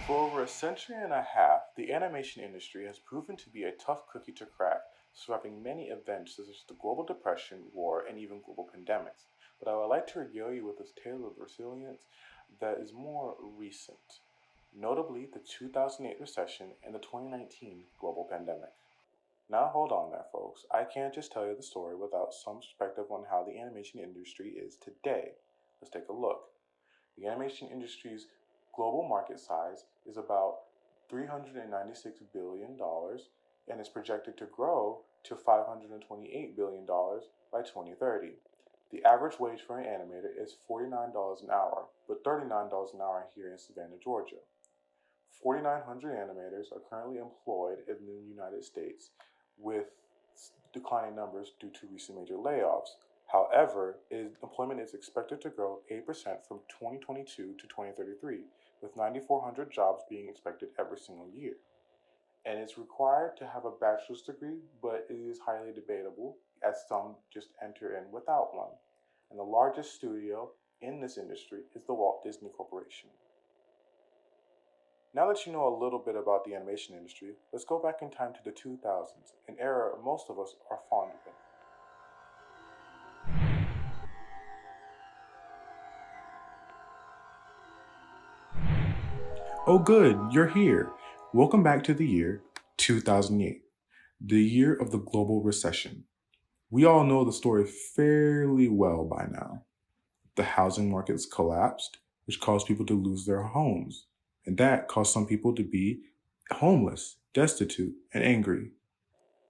For over a century and a half, the animation industry has proven to be a tough cookie to crack, surviving many events such as the global depression, war, and even global pandemics. But I would like to regale you with this tale of resilience that is more recent, notably the 2008 recession and the 2019 global pandemic. Now hold on there, folks. I can't just tell you the story without some perspective on how the animation industry is today. Let's take a look. The animation industry's global market size is about $396 billion and is projected to grow to $528 billion by 2030. The average wage for an animator is $49 an hour, but $39 an hour here in Savannah, Georgia. 4,900 animators are currently employed in the United States, with declining numbers due to recent major layoffs. However, employment is expected to grow 8% from 2022 to 2033, with 9,400 jobs being expected every single year. And it's required to have a bachelor's degree, but it is highly debatable, as some just enter in without one. And the largest studio in this industry is the Walt Disney Corporation. Now that you know a little bit about the animation industry, let's go back in time to the 2000s, an era most of us are fond of. Oh, good, you're here. Welcome back to the year 2008, the year of the global recession. We all know the story fairly well by now. The housing markets collapsed, which caused people to lose their homes, and that caused some people to be homeless, destitute, and angry.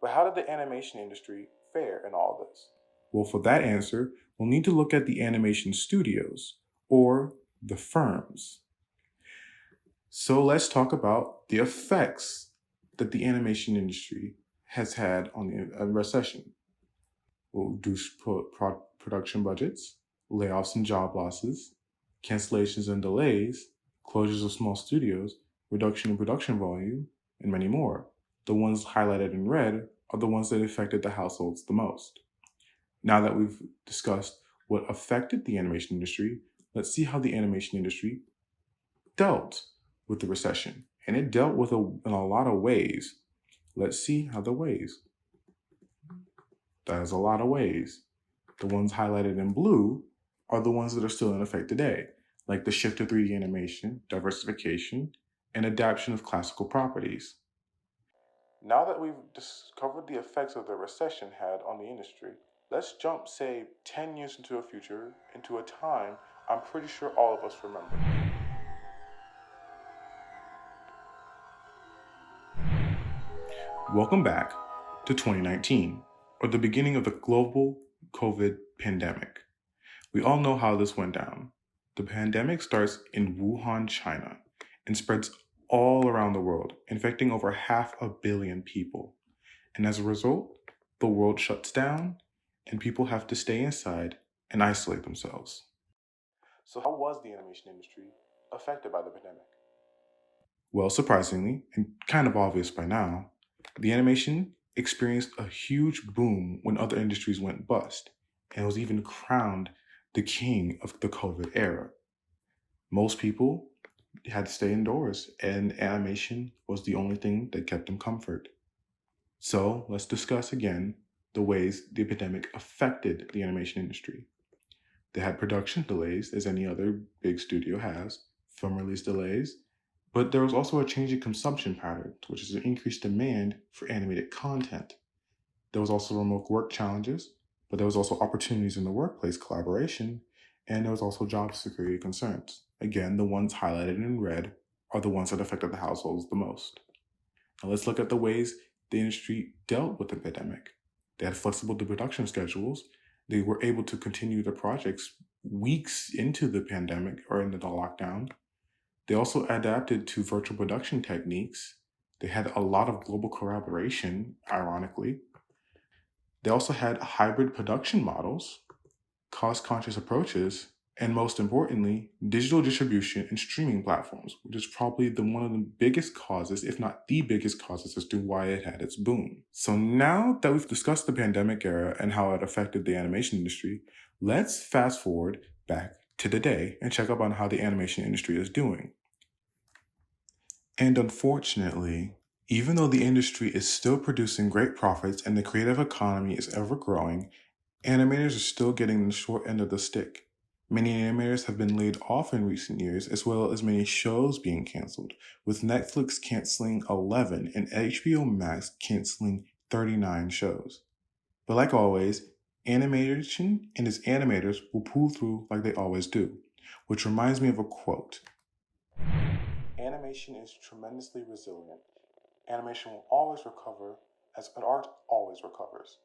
But how did the animation industry fare in all this? Well, for that answer, we'll need to look at the animation studios, or the firms. So let's talk about the effects that the animation industry has had on the recession. Reduced production budgets, layoffs and job losses, cancellations and delays, closures of small studios, reduction in production volume, and many more. The ones highlighted in red are the ones that affected the households the most. Now that we've discussed what affected the animation industry, let's see how the animation industry dealt with the recession. And it dealt with in a lot of ways. Let's see how the ways. That is a lot of ways. The ones highlighted in blue are the ones that are still in effect today, like the shift to 3D animation, diversification, and adaptation of classical properties. Now that we've discovered the effects of the recession had on the industry, let's jump, say, 10 years into the future, into a time I'm pretty sure all of us remember. Welcome back to 2019, or the beginning of the global COVID pandemic. We all know how this went down. The pandemic starts in Wuhan, China, and spreads all around the world, infecting over 500 million people. And as a result, the world shuts down and people have to stay inside and isolate themselves. So how was the animation industry affected by the pandemic? Well, surprisingly, and kind of obvious by now, the animation experienced a huge boom when other industries went bust, and was even crowned the king of the COVID era. Most people had to stay indoors, and animation was the only thing that kept them comfort. So let's discuss again the ways the epidemic affected the animation industry. They had production delays, as any other big studio has, film release delays, but there was also a change in consumption patterns, which is an increased demand for animated content. There was also remote work challenges, but there was also opportunities in the workplace collaboration, and there was also job security concerns. Again, the ones highlighted in red are the ones that affected the households the most. Now let's look at the ways the industry dealt with the pandemic. They had flexible production schedules. They were able to continue their projects weeks into the pandemic or into the lockdown. They also adapted to virtual production techniques. They had a lot of global collaboration, ironically. They also had hybrid production models, cost-conscious approaches, and most importantly, digital distribution and streaming platforms, which is probably one of the biggest causes, if not the biggest causes, as to why it had its boom. So now that we've discussed the pandemic era and how it affected the animation industry, let's fast forward back to today and check up on how the animation industry is doing. And unfortunately, even though the industry is still producing great profits and the creative economy is ever growing, animators are still getting the short end of the stick. Many animators have been laid off in recent years, as well as many shows being canceled, with Netflix canceling 11 and HBO Max canceling 39 shows. But like always, animation and its animators will pull through like they always do, which reminds me of a quote. Animation is tremendously resilient. Animation will always recover as art always recovers.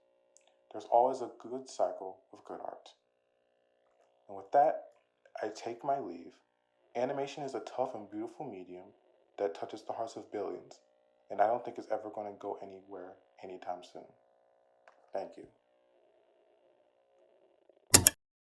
There's always a good cycle of good art. And with that, I take my leave. Animation is a tough and beautiful medium that touches the hearts of billions, and I don't think it's ever going to go anywhere anytime soon. Thank you.